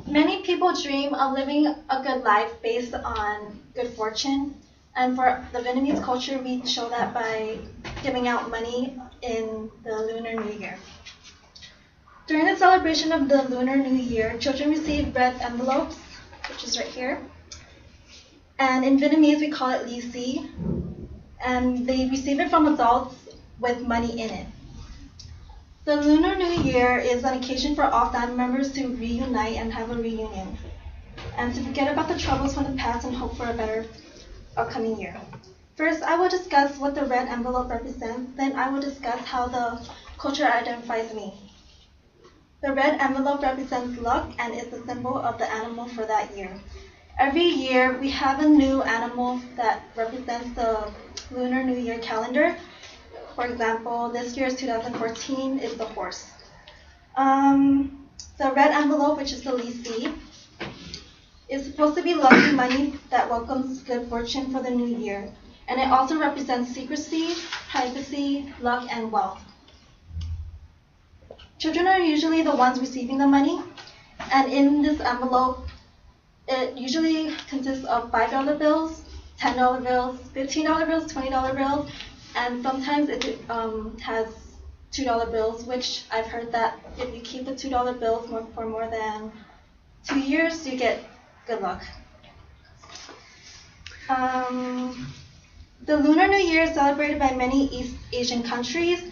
Many people dream of living a good life based on good fortune. And for the Vietnamese culture, we show that by giving out money in the Lunar New Year. During the celebration of the Lunar New Year, children receive red envelopes, which is right here. And in Vietnamese, we call it lì xì. And they receive it from adults with money in it. The Lunar New Year is an occasion for all family members to reunite and have a reunion, and to forget about the troubles from the past and hope for a better upcoming year. First, I will discuss what the red envelope represents, then I will discuss how the culture identifies me. The red envelope represents luck and is the symbol of the animal for that year. Every year, we have a new animal that represents the Lunar New Year calendar. For example, this year's 2014 is the horse. The red envelope, which is the lì xì, is supposed to be lucky money that welcomes good fortune for the new year. And it also represents secrecy, privacy, luck, and wealth. Children are usually the ones receiving the money. And in this envelope, it usually consists of $5 bills, $10 bills, $15 bills, $20 bills, and sometimes it has $2 bills, which I've heard that if you keep the $2 bills for more than 2 years, you get good luck. The Lunar New Year is celebrated by many East Asian countries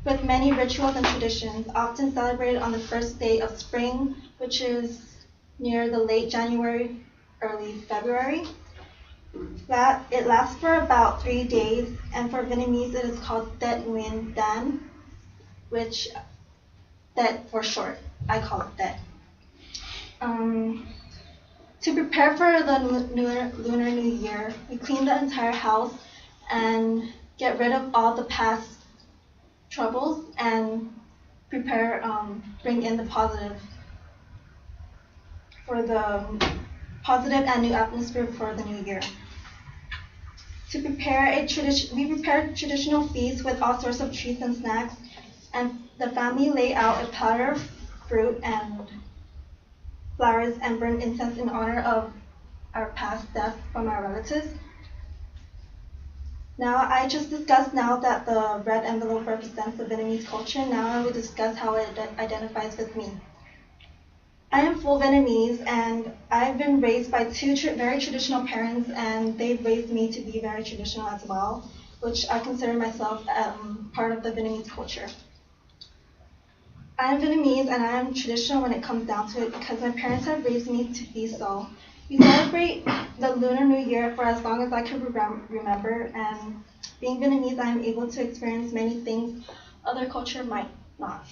with many rituals and traditions, often celebrated on the first day of spring, which is near the late January, early February. It lasts for about 3 days, and for Vietnamese it is called Tết Nguyên Đán, which Tết for short. I call it Tết. To prepare for the Lunar New Year, we clean the entire house and get rid of all the past troubles and prepare, bring in the positive and new atmosphere for the new year. To prepare we prepare traditional feasts with all sorts of treats and snacks, and the family lay out a platter of fruit and flowers and burn incense in honor of our past deaths from our relatives. Now, I just discussed now that the red envelope represents the Vietnamese culture. Now I will discuss how it identifies with me. I am full Vietnamese, and I've been raised by two very traditional parents, and they've raised me to be very traditional as well, which I consider myself part of the Vietnamese culture. I am Vietnamese, and I am traditional when it comes down to it because my parents have raised me to be so. We celebrate the Lunar New Year for as long as I can remember, and being Vietnamese, I am able to experience many things other culture might not.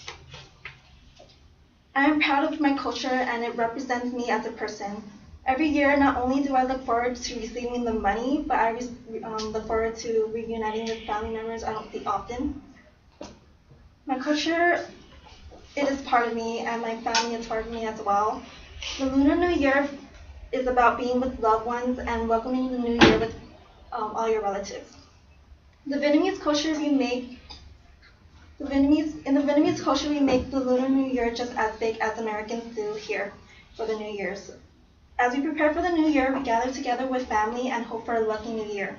I am proud of my culture, and it represents me as a person. Every year, not only do I look forward to receiving the money, but I look forward to reuniting with family members I don't see often. My culture, it is part of me, and my family is part of me as well. The Lunar New Year is about being with loved ones and welcoming the new year with all your relatives. The Vietnamese culture, in the Vietnamese culture, we make the Lunar New Year just as big as Americans do here for the New Year's. As we prepare for the New Year, we gather together with family and hope for a lucky New Year.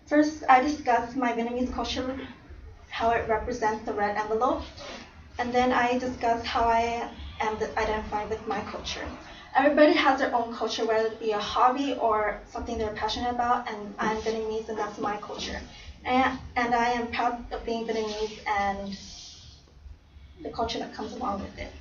First, I discuss my Vietnamese culture, how it represents the red envelope, and then I discuss how I am identified with my culture. Everybody has their own culture, whether it be a hobby or something they're passionate about, and I'm Vietnamese, and that's my culture. And I am proud of being Vietnamese and the culture that comes along with it.